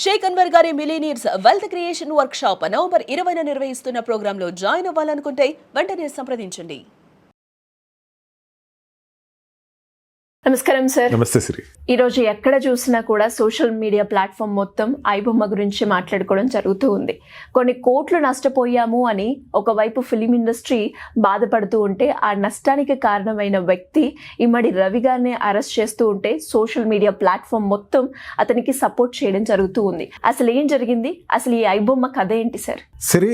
షేక్ అన్వర్ గారి millionaires wealth creation workshop November 20న నిర్వహిస్తున్న ప్రోగ్రాంలో జాయిన్ అవ్వాలనుకుంటే వెంటనే సంప్రదించండి. నమస్కారం సార్. నమస్తే శ్రీ. ఈరోజు ఎక్కడ చూసినా కూడా సోషల్ మీడియా ప్లాట్ఫామ్ మొత్తం ఐబొమ్మ గురించి మాట్లాడుకోవడం జరుగుతూ ఉంది. కొన్ని కోట్లు నష్టపోయాము అని ఒకవైపు ఫిలిం ఇండస్ట్రీ బాధపడుతూ ఉంటే, ఆ నష్టానికి కారణమైన వ్యక్తి ఇమ్మడి రవి గారిని అరెస్ట్ చేస్తూ ఉంటే సోషల్ మీడియా ప్లాట్ఫామ్ మొత్తం అతనికి సపోర్ట్ చేయడం జరుగుతూ ఉంది. అసలు ఏం జరిగింది? అసలు ఈ ఐబొమ్మ కథ ఏంటి సార్? శ్రీ,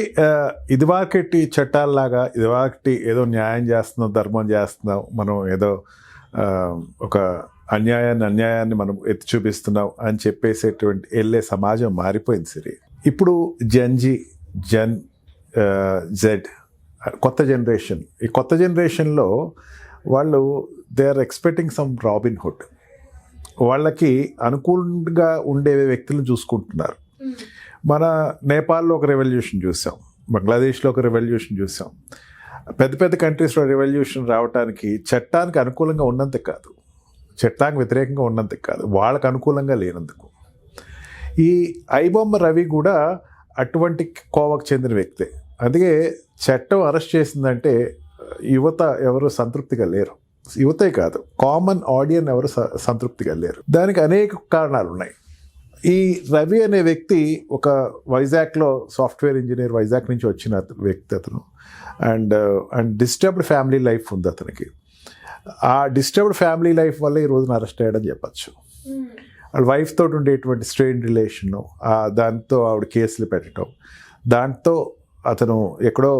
ఇదివాకటి చట్టాలలాగా ఇదివాకటి ఏదో న్యాయం చేస్తున్నాం, ధర్మం చేస్తున్నాం, మనం ఏదో ఒక అన్యాయాన్ని మనం ఎత్తి చూపిస్తున్నాం అని చెప్పేసేటువంటి వెళ్ళే సమాజం మారిపోయింది సిరి. ఇప్పుడు జెన్ జెడ్ కొత్త జనరేషన్, ఈ కొత్త జనరేషన్లో వాళ్ళు they are expecting some Robin Hood. వాళ్ళకి అనుకూలంగా ఉండే వ్యక్తులను చూసుకుంటున్నారు. మన నేపాల్లో ఒక రెవల్యూషన్ చూసాం, బంగ్లాదేశ్లో ఒక రెవల్యూషన్ చూసాం. పెద్ద పెద్ద కంట్రీస్లో రెవల్యూషన్ రావడానికి చట్టానికి అనుకూలంగా ఉన్నంత కాదు, చట్టానికి వ్యతిరేకంగా ఉన్నంత కాదు, వాళ్ళకు అనుకూలంగా లేనందుకు. ఈ ఐబొమ్మ రవి కూడా అటువంటి కోవకు చెందిన వ్యక్తే. అందుకే చట్టం అరెస్ట్ చేసిందంటే యువత ఎవరు సంతృప్తిగా లేరు. యువతే కాదు, కామన్ ఆడియన్ ఎవరు సంతృప్తిగా లేరు. దానికి అనేక కారణాలు ఉన్నాయి. ఈ రవి అనే వ్యక్తి ఒక వైజాగ్లో సాఫ్ట్వేర్ ఇంజనీర్, వైజాగ్ నుంచి వచ్చిన వ్యక్తి అతను. అండ్ డిస్టర్బ్డ్ ఫ్యామిలీ లైఫ్ ఉంది అతనికి. ఆ డిస్టర్బ్డ్ ఫ్యామిలీ లైఫ్ వల్ల ఈ రోజున అరెస్ట్ అయ్యాడని చెప్పచ్చు. వాళ్ళ వైఫ్ తోటి ఉండేటువంటి స్ట్రెయిన్ రిలేషను, దాంతో ఆవిడ కేసులు పెట్టడం, దాంతో అతను ఎక్కడో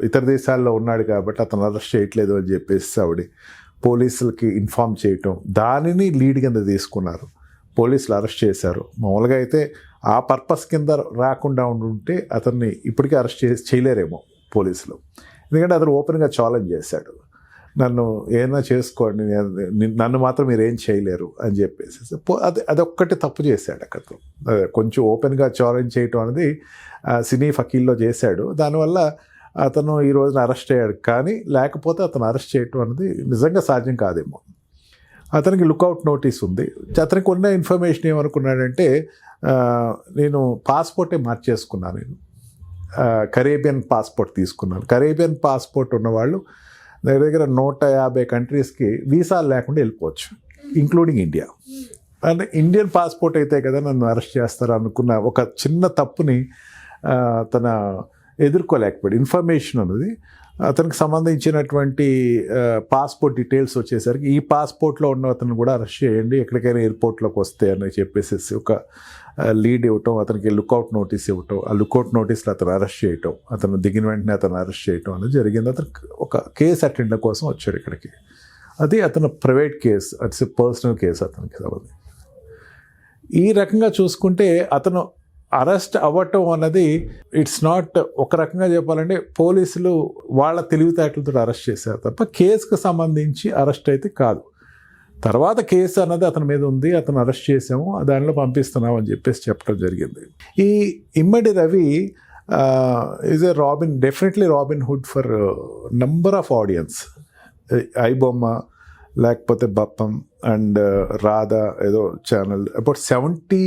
ఇతర దేశాల్లో ఉన్నాడు కాబట్టి అతను అరెస్ట్ చేయట్లేదు అని చెప్పేసి ఆవిడ పోలీసులకి ఇన్ఫామ్ చేయటం, దానిని లీడ్ కింద తీసుకున్నారు. పోలీసులు అరెస్ట్ చేశారు. మామూలుగా అయితే ఆ పర్పస్ కింద రాకుండా ఉంటే అతన్ని ఇప్పటికీ అరెస్ట్ చేయలేరేమో పోలీసులు. ఎందుకంటే అతను ఓపెన్గా ఛాలెంజ్ చేశాడు, నన్ను ఏమైనా చేసుకోండి, నన్ను మాత్రం మీరు ఏం చేయలేరు అని చెప్పేసి. అదొక్కటి తప్పు చేశాడు అక్కడ. కొంచెం ఓపెన్గా ఛాలెంజ్ చేయటం అనేది సినీ ఫకీల్లో చేశాడు. దానివల్ల అతను ఈ రోజున అరెస్ట్ అయ్యాడు. కానీ లేకపోతే అతను అరెస్ట్ చేయటం అనేది నిజంగా సాధ్యం కాదేమో. అతనికి లుకౌట్ నోటీస్ ఉంది. అతనికి ఉన్న ఇన్ఫర్మేషన్ ఏమనుకున్నాడంటే, నేను పాస్పోర్టే మార్చేసుకున్నాను, నేను కరేబియన్ పాస్పోర్ట్ తీసుకున్నాను. కరేబియన్ పాస్పోర్ట్ ఉన్నవాళ్ళు దగ్గర 150 కంట్రీస్కి వీసాలు లేకుండా వెళ్ళిపోవచ్చు, ఇంక్లూడింగ్ ఇండియా. అంటే ఇండియన్ పాస్పోర్ట్ అయితే కదా నన్ను అరెస్ట్ చేస్తారు అనుకున్న ఒక చిన్న తప్పుని తన ఎదుర్కోలేకపోయాడు. ఇన్ఫర్మేషన్ అన్నది అతనికి సంబంధించినటువంటి పాస్పోర్ట్ డీటెయిల్స్ వచ్చేసరికి ఈ పాస్పోర్ట్లో ఉన్న అతను కూడా అరెస్ట్ చేయండి, ఎక్కడికైనా ఎయిర్పోర్ట్లోకి వస్తే అని చెప్పేసి ఒక లీడ్ ఇవ్వటం, అతనికి లుకౌట్ నోటీస్ ఇవ్వటం, ఆ లుకౌట్ నోటీస్లో అతను అరెస్ట్ చేయటం, అతను దిగిన వెంటనే అతను అరెస్ట్ చేయటం అనేది జరిగింది. అతను ఒక కేసు అటెండ్ కోసం వచ్చాడు ఇక్కడికి. అది అతను ప్రైవేట్ కేసు, అట్స్ పర్సనల్ కేసు అతనికి సంబంధించి. ఈ రకంగా చూసుకుంటే అతను అరెస్ట్ అవ్వటం అన్నది ఇట్స్ నాట్, ఒక రకంగా చెప్పాలంటే పోలీసులు వాళ్ళ తెలివితేటలతో అరెస్ట్ చేశారు తప్ప కేసుకు సంబంధించి అరెస్ట్ అయితే కాదు. తర్వాత కేసు అన్నది అతని మీద ఉంది, అతను అరెస్ట్ చేసాము, దానిలో పంపిస్తున్నాం అని చెప్పేసి చెప్పడం జరిగింది. ఈ Immadi Ravi is a definitely Robin Hood for number of audience. IBomma, లేకపోతే బప్పం అండ్ రాధా ఏదో ఛానల్, అబౌట్ 70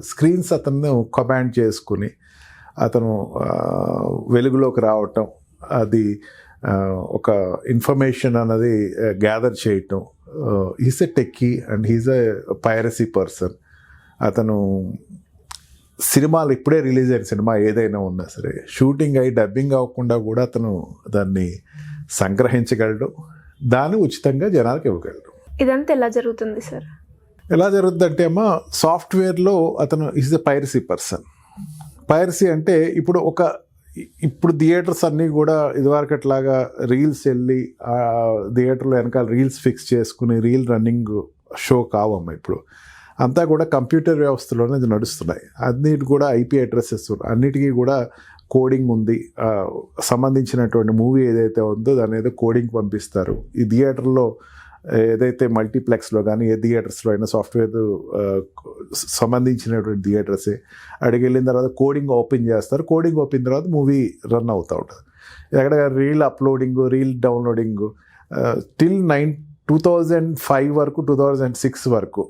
స్క్రీన్స్ అతను కమాండ్ చేసుకుని అతను వెలుగులోకి రావటం, అది ఒక ఇన్ఫర్మేషన్ అన్నది గ్యాదర్ చేయటం. He's a techie and he's a piracy person. అతను సినిమాలు ఇప్పుడే రిలీజ్ అయిన సినిమా ఏదైనా ఉన్నా సరే షూటింగ్ అయ్యి డబ్బింగ్ అవ్వకుండా కూడా అతను దాన్ని సంగ్రహించగలడు, దాన్ని ఉచితంగా జనాలకు ఇవ్వగలడు. ఇదంతా ఎలా జరుగుతుంది సార్? ఎలా జరుగుతుందంటే అమ్మా, సాఫ్ట్వేర్లో అతను is a piracy person. Piracy అంటే ఇప్పుడు థియేటర్స్ అన్నీ కూడా ఇదివరకట్లాగా రీల్స్ వెళ్ళి థియేటర్లో వెనకాల రీల్స్ ఫిక్స్ చేసుకుని రీల్ రన్నింగ్ షో కావమ్మా. ఇప్పుడు అంతా కూడా కంప్యూటర్ వ్యవస్థలోనే నడుస్తున్నాయి. అన్నిటి కూడా IP అడ్రసెస్, అన్నిటికీ కూడా కోడింగ్ ఉంది. సంబంధించినటువంటి మూవీ ఏదైతే ఉందో దాని ఏదో కోడింగ్ పంపిస్తారు. ఈ థియేటర్లో ఏదైతే మల్టీప్లెక్స్లో కానీ ఏ థియేటర్స్లో అయినా సాఫ్ట్వేర్ సంబంధించినటువంటి థియేటర్సే అడిగి వెళ్ళిన తర్వాత కోడింగ్ ఓపెన్ చేస్తారు. కోడింగ్ ఓపెన్ తర్వాత మూవీ రన్ అవుతూ ఉంటుంది. ఎక్కడ reel uploading, reel downloading till 2005 వరకు 2006 వరకు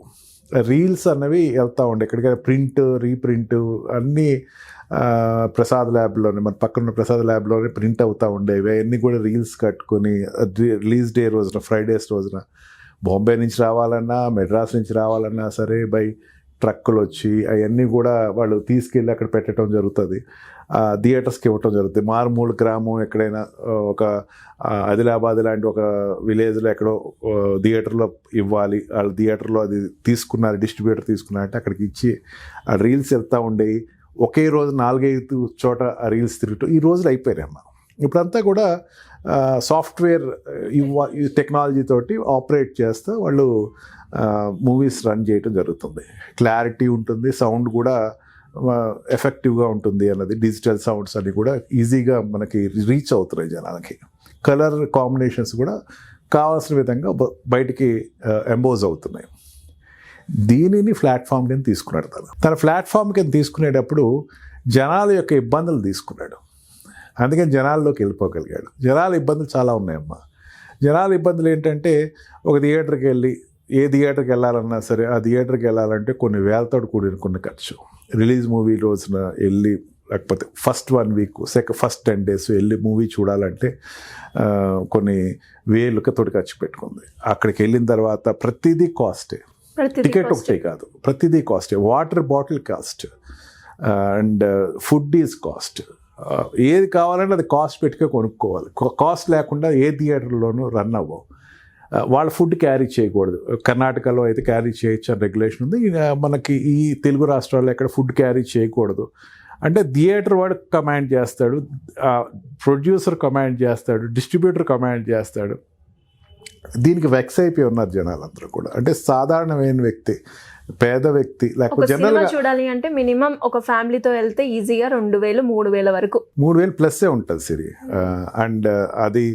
రీల్స్ అన్నవి వెళ్తూ ఉండే ఎక్కడికైనా ప్రింట్ రీప్రింట్ అన్నీ ప్రసాద్ ల్యాబ్లోనే మన పక్కన ప్రసాద్ ల్యాబ్లోనే ప్రింట్ అవుతూ ఉండేవి. అవన్నీ కూడా రీల్స్ కట్టుకొని రిలీజ్ డే రోజున ఫ్రైడేస్ రోజున బాంబే నుంచి రావాలన్నా మెడ్రాస్ నుంచి రావాలన్నా సరే బై ట్రక్కులు వచ్చి అవన్నీ కూడా వాళ్ళు తీసుకెళ్ళి అక్కడ పెట్టడం జరుగుతుంది. థియేటర్స్కి ఇవ్వటం జరుగుతుంది. మారుమూల గ్రామం ఎక్కడైనా ఒక ఆదిలాబాద్ లాంటి ఒక విలేజ్లో ఎక్కడో థియేటర్లో ఇవ్వాలి, వాళ్ళ థియేటర్లో అది తీసుకున్నారు, డిస్ట్రిబ్యూటర్ తీసుకున్నారంటే అక్కడికి ఇచ్చి ఆ రీల్స్ వెళ్తూ ఉండేవి. ఒకే రోజు 4-5 చోట ఆ రీల్స్ తిరుగుతూ ఈ రోజులు అయిపోయాయి అమ్మ. ఇప్పుడంతా కూడా సాఫ్ట్వేర్ టెక్నాలజీ తోటి ఆపరేట్ చేస్తూ వాళ్ళు మూవీస్ రన్ చేయటం జరుగుతుంది. క్లారిటీ ఉంటుంది, సౌండ్ కూడా ఎఫెక్టివ్గా ఉంటుంది అన్నది, డిజిటల్ సౌండ్స్ అన్నీ కూడా ఈజీగా మనకి రీచ్ అవుతున్నాయి జనాలకి. కలర్ కాంబినేషన్స్ కూడా కావాల్సిన విధంగా బయటికి ఎంబోజ్ అవుతున్నాయి. దీనిని ప్లాట్ఫామ్ కింద తీసుకున్నాడు. తన ప్లాట్ఫామ్ కింద తీసుకునేటప్పుడు జనాల యొక్క ఇబ్బందులు తీసుకున్నాడు. అందుకని జనాల్లోకి వెళ్ళిపోగలిగాడు. జనాల ఇబ్బందులు చాలా ఉన్నాయమ్మా. జనాల ఇబ్బందులు ఏంటంటే ఒక థియేటర్కి వెళ్ళి ఏ థియేటర్కి వెళ్ళాలన్నా సరే ఆ థియేటర్కి వెళ్ళాలంటే కొన్ని వేలతో కూడిన కొన్ని ఖర్చు. రిలీజ్ మూవీ రోజున వెళ్ళి లేకపోతే ఫస్ట్ 1 వీక్ ఫస్ట్ 10 days వెళ్ళి మూవీ చూడాలంటే కొన్ని వేలతో ఖర్చు పెట్టుకుంది. అక్కడికి వెళ్ళిన తర్వాత ప్రతిదీ కాస్టే, టికెట్ ఒకటే కాదు, ప్రతిదీ కాస్టే. Water bottle cost and food is cost. ఏది కావాలంటే అది కాస్ట్ పెట్టుకే కొనుక్కోవాలి. కాస్ట్ లేకుండా ఏ థియేటర్లోనూ రన్ అవ్వవు. వాళ్ళ ఫుడ్ క్యారీ చేయకూడదు. కర్ణాటకలో అయితే క్యారీ చేయొచ్చు అని రెగ్యులేషన్ ఉంది. మనకి ఈ తెలుగు రాష్ట్రాల్లో ఎక్కడ ఫుడ్ క్యారీ చేయకూడదు. అంటే థియేటర్ వాడు కమాండ్ చేస్తాడు, ప్రొడ్యూసర్ కమాండ్ చేస్తాడు, డిస్ట్రిబ్యూటర్ కమాండ్ చేస్తాడు. దీనికి వెక్స్ అయిపోయి ఉన్నారు జనాలందరూ కూడా. అంటే సాధారణమైన వ్యక్తి, పేద వ్యక్తి, లేకపోతే జనరల్గా చూడాలి అంటే మినిమం ఒక ఫ్యామిలీతో వెళ్తే ఈజీగా 2,000-3,000 వరకు, 3,000 ప్లస్సే ఉంటుంది సిరి. అండ్ అది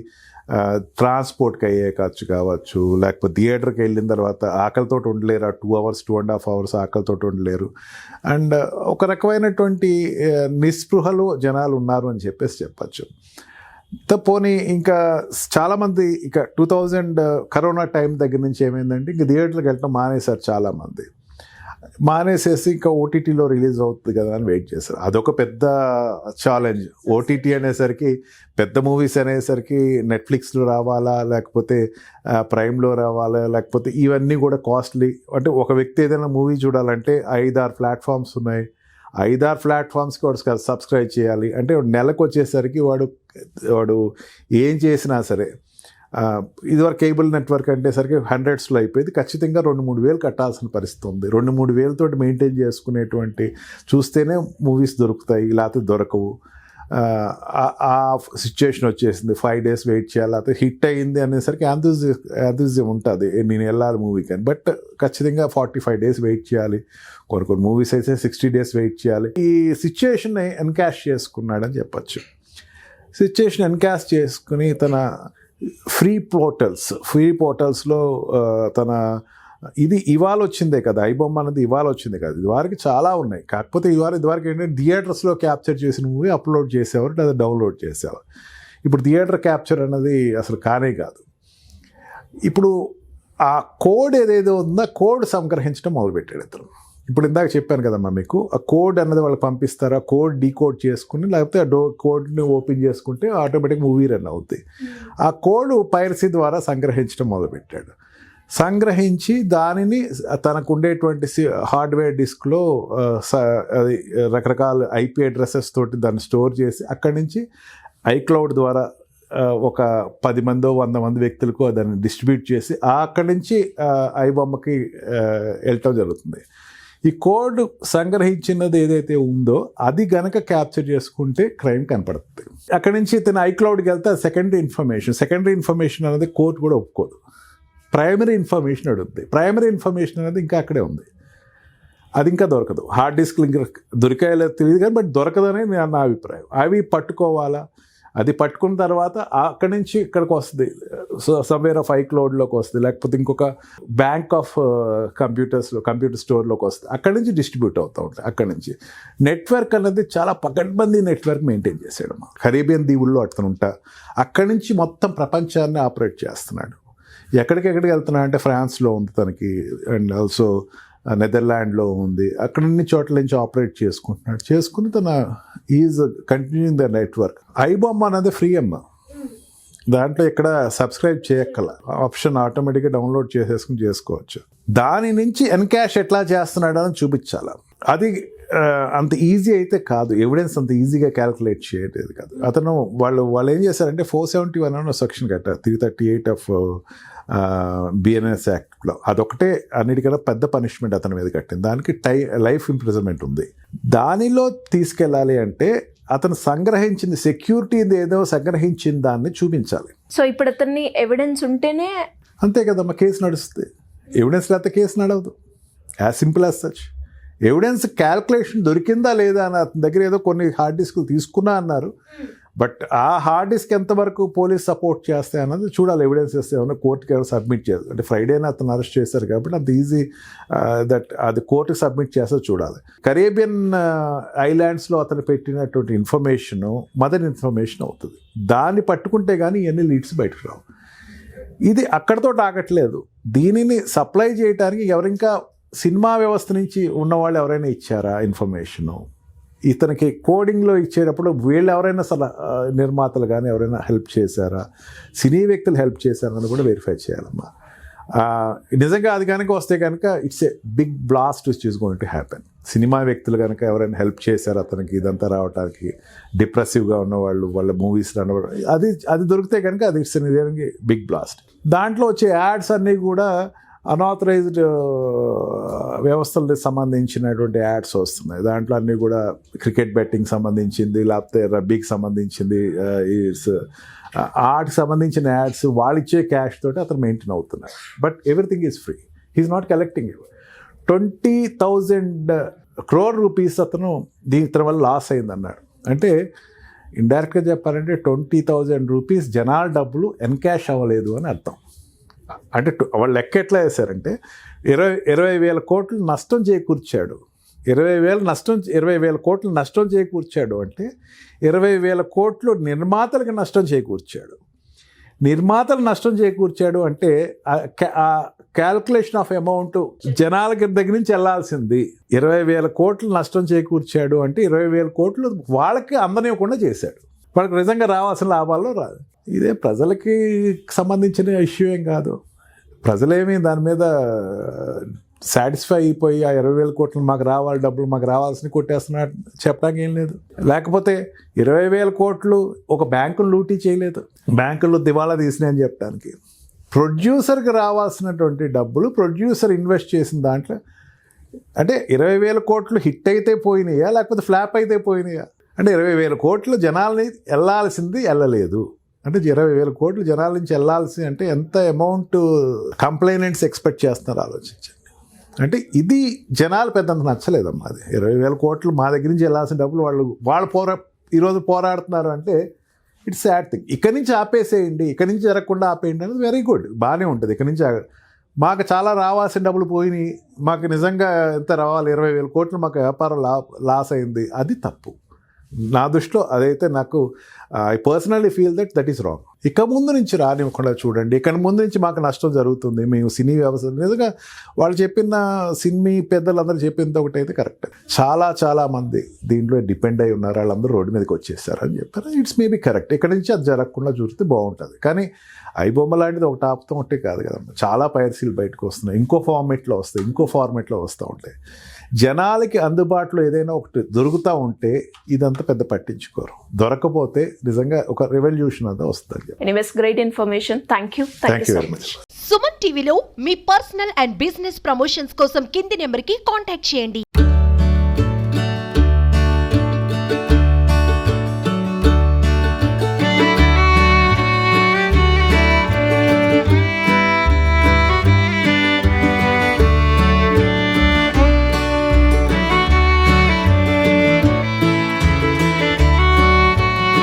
ట్రాన్స్పోర్ట్కి అయ్యే ఖర్చు కావచ్చు, లేకపోతే థియేటర్కి వెళ్ళిన తర్వాత ఆకలితో ఉండలేరు. 2 hours 2.5 hours ఆకలితో ఉండలేరు. అండ్ ఒక రకమైనటువంటి నిస్పృహలో జనాలు ఉన్నారు అని చెప్పచ్చు. పోనీ ఇంకా చాలామంది ఇక 2000 కరోనా టైం దగ్గర నుంచి ఏమైందంటే ఇంక థియేటర్కి వెళ్ళటం మానేశారు. చాలామంది మానేసేసి ఇంకా ఓటీటీలో రిలీజ్ అవుతుంది కదా అని వెయిట్ చేశారు. అదొక పెద్ద ఛాలెంజ్. ఓటీటీ అనేసరికి పెద్ద మూవీస్ అనేసరికి నెట్ఫ్లిక్స్లో రావాలా, లేకపోతే ప్రైమ్లో రావాలా, లేకపోతే ఇవన్నీ కూడా కాస్ట్లీ. అంటే ఒక వ్యక్తి ఏదైనా మూవీ చూడాలంటే 5-6 ప్లాట్ఫామ్స్ ఉన్నాయి. 5-6 ప్లాట్ఫామ్స్కి వాడు సబ్స్క్రైబ్ చేయాలి. అంటే నెలకు వచ్చేసరికి వాడు ఏం చేసినా సరే, ఇదివరకు కేబుల్ నెట్వర్క్ అంటేసరికి 100s అయిపోయింది. ఖచ్చితంగా 2-3 వేలు కట్టాల్సిన పరిస్థితి ఉంది. 2-3 వేలతో మెయింటైన్ చేసుకునేటువంటి చూస్తేనే మూవీస్ దొరుకుతాయి, లేకపోతే దొరకవు. ఆ సిచ్యుయేషన్ వచ్చేసింది. 5 days వెయిట్ చేయాలి, లేకపోతే హిట్ అయ్యింది అనేసరికి ఎంతూజియం ఉంటుంది, నేను వెళ్ళాలి మూవీకి అని. బట్ ఖచ్చితంగా 45 days వెయిట్ చేయాలి. కొన్ని మూవీస్ అయితే 60 days వెయిట్ చేయాలి. ఈ సిచ్యుయేషన్ని ఎన్కాష్ చేసుకున్నాడని చెప్పచ్చు. సిచ్యుయేషన్ ఎన్కాష్ చేసుకుని తన ఫ్రీ పోర్టల్స్లో తన ఇది ఇవాళ వచ్చిందే కదా, ఐబొమ్మ అనేది ఇవాళ వచ్చింది కదా. ఇదివరకు చాలా ఉన్నాయి. కాకపోతే ఇదివరకు ఏంటంటే థియేటర్స్లో క్యాప్చర్ చేసిన మూవీ అప్లోడ్ చేసేవారు లేదా డౌన్లోడ్ చేసేవారు. ఇప్పుడు థియేటర్ క్యాప్చర్ అనేది అసలు కానే కాదు. ఇప్పుడు ఆ కోడ్ ఏదేదో ఉందో కోడ్ సంగ్రహించడం మొదలుపెట్టాడు ఇతను. ఇప్పుడు ఇందాక చెప్పాను కదమ్మా మీకు, ఆ కోడ్ అన్నది వాళ్ళకి పంపిస్తారు. ఆ కోడ్ డీకోడ్ చేసుకుని లేకపోతే ఆ కోడ్ని ఓపెన్ చేసుకుంటే ఆటోమేటిక్ మూవీ రన్ అవుతుంది. ఆ కోడ్ పైరసీ ద్వారా సంగ్రహించడం మొదలుపెట్టాడు. సంగ్రహించి దానిని తనకు ఉండేటువంటి హార్డ్వేర్ డిస్క్లో అది రకరకాల ఐపీ అడ్రసెస్ తోటి దాన్ని స్టోర్ చేసి అక్కడి నుంచి ఐక్లౌడ్ ద్వారా ఒక 10 మందో 100 మంది వ్యక్తులకు దాన్ని డిస్ట్రిబ్యూట్ చేసి అక్కడి నుంచి ఐబొమ్మకి వెళ్ళటం జరుగుతుంది. ఈ కోడ్ సంగ్రహించినది ఏదైతే ఉందో అది గనక క్యాప్చర్ చేసుకుంటే క్రైమ్ కనపడుతుంది. అక్కడి నుంచి తన ఐక్లౌడ్కి వెళ్తే సెకండరీ ఇన్ఫర్మేషన్ అనేది కోర్టు కూడా ఒప్పుకోదు. ప్రైమరీ ఇన్ఫర్మేషన్ అడుగుతుంది. ప్రైమరీ ఇన్ఫర్మేషన్ అనేది ఇంకా అక్కడే ఉంది, అది ఇంకా దొరకదు. హార్డ్ డిస్క్లు ఇంకా దొరికాయో తెలియదు కానీ బట్ దొరకదనే నా అభిప్రాయం. అవి పట్టుకోవాలా, అది పట్టుకున్న తర్వాత అక్కడి నుంచి ఇక్కడికి వస్తుంది, సమ్వేర్ ఆఫ్ ఐక్లౌడ్లోకి వస్తుంది, లేకపోతే ఇంకొక బ్యాంక్ ఆఫ్ కంప్యూటర్ స్టోర్లోకి వస్తుంది. అక్కడి నుంచి డిస్ట్రిబ్యూట్ అవుతూ ఉంటుంది. అక్కడి నుంచి నెట్వర్క్ అనేది చాలా పకడ్బందీ నెట్వర్క్ మెయింటైన్ చేసాడు. కరీబియన్ దీవుల్లో అట్లా అక్కడి నుంచి మొత్తం ప్రపంచాన్ని ఆపరేట్ చేస్తున్నాడు. ఎక్కడికెక్కడికి వెళ్తున్నా అంటే ఫ్రాన్స్లో ఉంది తనకి, అండ్ ఆల్సో నెదర్లాండ్లో ఉంది, అక్కడ అన్ని చోట్ల నుంచి ఆపరేట్ చేసుకుని తన is continuing the network. IBomma అనేది ఫ్రీ అమ్మ, దాంట్లో ఇక్కడ సబ్స్క్రైబ్ చేయక్కల, ఆప్షన్ ఆటోమేటిక్గా డౌన్లోడ్ చేసుకోవచ్చు. దాని నుంచి ఎన్కాష్ ఎట్లా చేస్తున్నాడు అని చూపించాలి. అది అంత ఈజీ అయితే కాదు, ఎవిడెన్స్ అంత ఈజీగా క్యాలిక్యులేట్ చేయలేదు కాదు. అతను వాళ్ళు ఏం చేశారంటే 471 అనే సెక్షన్ కట్టారు 338 ఆఫ్ బిఎన్ఎస్ యాక్ట్లో. అదొకటే అన్నిటికన్నా పెద్ద పనిష్మెంట్ అతని మీద కట్టింది. దానికి లైఫ్ ఇంప్రిజన్మెంట్ ఉంది. దానిలో తీసుకెళ్ళాలి అంటే అతను సంగ్రహించింది సెక్యూరిటీ ఏదో సంగ్రహించిన దాన్ని చూపించాలి. సో ఇప్పుడు అతన్ని ఎవిడెన్స్ ఉంటేనే అంతే కదమ్మా కేసు నడుస్తుంది. ఎవిడెన్స్ లేకపోతే కేసు నడవదు. As simple as such. Evidence calculation దొరికిందా లేదా అని అతని దగ్గర ఏదో కొన్ని హార్డ్ డిస్క్లు తీసుకున్నా అన్నారు, బట్ ఆ హార్డ్ డిస్క్ ఎంతవరకు పోలీస్ సపోర్ట్ చేస్తాయి అన్నది చూడాలి. ఎవిడెన్స్ చేస్తే ఏమన్నా కోర్టుకి ఏమైనా సబ్మిట్ చేయాలి. అంటే ఫ్రైడేనే అతను అరెస్ట్ చేశారు కాబట్టి అంత ఈజీ దట్ అది కోర్టుకి సబ్మిట్ చేస్తే చూడాలి. కరేబియన్ ఐలాండ్స్లో అతను పెట్టినటువంటి ఇన్ఫర్మేషను మదర్ ఇన్ఫర్మేషన్ అవుతుంది. దాన్ని పట్టుకుంటే కానీ ఇవన్నీ లీడ్స్ బయటకు రావు. ఇది అక్కడితో ఆగట్లేదు. దీనిని సప్లై చేయడానికి ఎవరింకా సినిమా వ్యవస్థ నుంచి ఉన్నవాళ్ళు ఎవరైనా ఇచ్చారా ఇన్ఫర్మేషను? ఇతనికి కోడింగ్లో ఇచ్చేటప్పుడు వీళ్ళు ఎవరైనా అసలు నిర్మాతలు కానీ ఎవరైనా హెల్ప్ చేశారా, సినీ వ్యక్తులు హెల్ప్ చేశారని కూడా వెరిఫై చేయాలమ్మా. నిజంగా అది కనుక వస్తే కనుక it's a big blast which is going to happen. Cinema వ్యక్తులు కనుక ఎవరైనా హెల్ప్ చేశారు అతనికి ఇదంతా రావడానికి, డిప్రెసివ్గా ఉన్నవాళ్ళు వాళ్ళ మూవీస్ రావడం, అది దొరికితే కనుక అది ఇట్స్ బిగ్ బ్లాస్ట్. దాంట్లో వచ్చే యాడ్స్ అన్నీ కూడా అన్ఆథరైజ్డ్ వ్యవస్థలకు సంబంధించినటువంటి యాడ్స్ వస్తున్నాయి. దాంట్లో అన్నీ కూడా క్రికెట్ బెట్టింగ్ సంబంధించింది, లేకపోతే రబ్బీకి సంబంధించింది, ఆర్ట్కి సంబంధించిన యాడ్స్ వాళ్ళు ఇచ్చే క్యాష్ తోటి అతను మెయింటైన్ అవుతున్నారు. But everything is free. He's not collecting. 20,000 crore rupees అతను దీని వల్ల లాస్ అయింది అన్నాడు. అంటే ఇండైరెక్ట్గా చెప్పాలంటే 20,000 rupees జనాల డబ్బులు ఎన్కాష్ అవ్వలేదు అని అర్థం. అంటే వాళ్ళు లెక్క ఎట్లా వేశారంటే 20,000 కోట్లు నష్టం చేకూర్చాడు. 20,000 కోట్లు నష్టం చేకూర్చాడు అంటే 20,000 కోట్లు నిర్మాతలకు నష్టం చేకూర్చాడు. నిర్మాతలు నష్టం చేకూర్చాడు అంటే క్యాల్కులేషన్ ఆఫ్ అమౌంట్ జనాలకి దగ్గర నుంచి వెళ్ళాల్సింది 20,000 కోట్లు నష్టం చేకూర్చాడు అంటే 20,000 కోట్లు వాళ్ళకి అందనివ్వకుండా చేశాడు. వాళ్ళకి నిజంగా రావాల్సిన లాభాల్లో రాదు. ఇదే ప్రజలకి సంబంధించిన ఇష్యూ ఏం కాదు. ప్రజలేమీ దాని మీద సాటిస్ఫై అయిపోయి ఆ 20,000 కోట్లు మాకు రావాలి, డబ్బులు మాకు రావాల్సిన కొట్టేస్తున్నట్టు చెప్పడానికి ఏం లేదు. లేకపోతే 20,000 కోట్లు ఒక బ్యాంకును లూటీ చేయలేదు, బ్యాంకుల్లో దివాలా తీసినాయి అని చెప్పడానికి. ప్రొడ్యూసర్కి రావాల్సినటువంటి డబ్బులు ప్రొడ్యూసర్ ఇన్వెస్ట్ చేసిన దాంట్లో అంటే 20,000 కోట్లు హిట్ అయితే పోయినాయా లేకపోతే ఫ్లాప్ అయితే పోయినాయా? అంటే 20,000 కోట్లు జనాల్ని వెళ్ళాల్సింది వెళ్ళలేదు. అంటే 20,000 కోట్లు జనాల నుంచి వెళ్ళాల్సి అంటే ఎంత అమౌంట్ కంప్లైనెంట్స్ ఎక్స్పెక్ట్ చేస్తున్నారు ఆలోచించండి. అంటే ఇది జనాలు పెద్దంత నచ్చలేదమ్మా. అది 20,000 కోట్లు మా దగ్గర నుంచి వెళ్ళాల్సిన డబ్బులు వాళ్ళు ఈరోజు పోరాడుతున్నారు అంటే ఇట్స్ సాడ్ థింగ్. ఇక్కడి నుంచి ఆపేసేయండి, ఇక్కడి నుంచి జరగకుండా ఆపేయండి అనేది వెరీ గుడ్, బాగానే ఉంటుంది. ఇక్కడి నుంచి మాకు చాలా రావాల్సిన డబ్బులు పోయినాయి, మాకు నిజంగా ఎంత రావాలి 20,000 కోట్లు మాకు వ్యాపారం లాస్ అయింది, అది తప్పు. నా దృష్టిలో అదైతే నాకు I personally feel that is wrong. ఇక ముందు నుంచి రానివ్వకుండా చూడండి. ఇక ముందు నుంచి మాకు నష్టం జరుగుతుంది. మేము సినీ వ్యవస్థ నిజంగా వాళ్ళు చెప్పిన సినీ పెద్దలందరూ చెప్పింది ఒకటైతే కరెక్ట్. చాలా మంది దీంట్లో డిపెండ్ అయి ఉన్నారు, వాళ్ళందరూ రోడ్డు మీదకి వచ్చేసారు అని చెప్పారు. It's maybe correct. ఇక్కడ నుంచి అది జరగకుండా చూస్తే బాగుంటుంది. కానీ ఐబొమ్మ లాంటిది ఒకటి ఆపుతాం ఒకటే కాదు కదమ్మా. చాలా పైరసీలు బయటకు వస్తున్నాయి, ఇంకో ఫార్మేట్లో వస్తూ ఉంటాయి. జనాలకి అందుబాటులో ఏదైనా ఒకటి దొరుకుతూ ఉంటే ఇదంతా పెద్ద పట్టించుకోరు. దొరకపోతే నిజంగా ఒక రెవల్యూషన్ అంతా వస్తుంది. Anyways great information. Thank you very much. Suman టీవీలో మీ పర్సనల్ అండ్ బిజినెస్ ప్రమోషన్స్ కోసం కింది నెంబర్కి కాంటాక్ట్ చేయండి.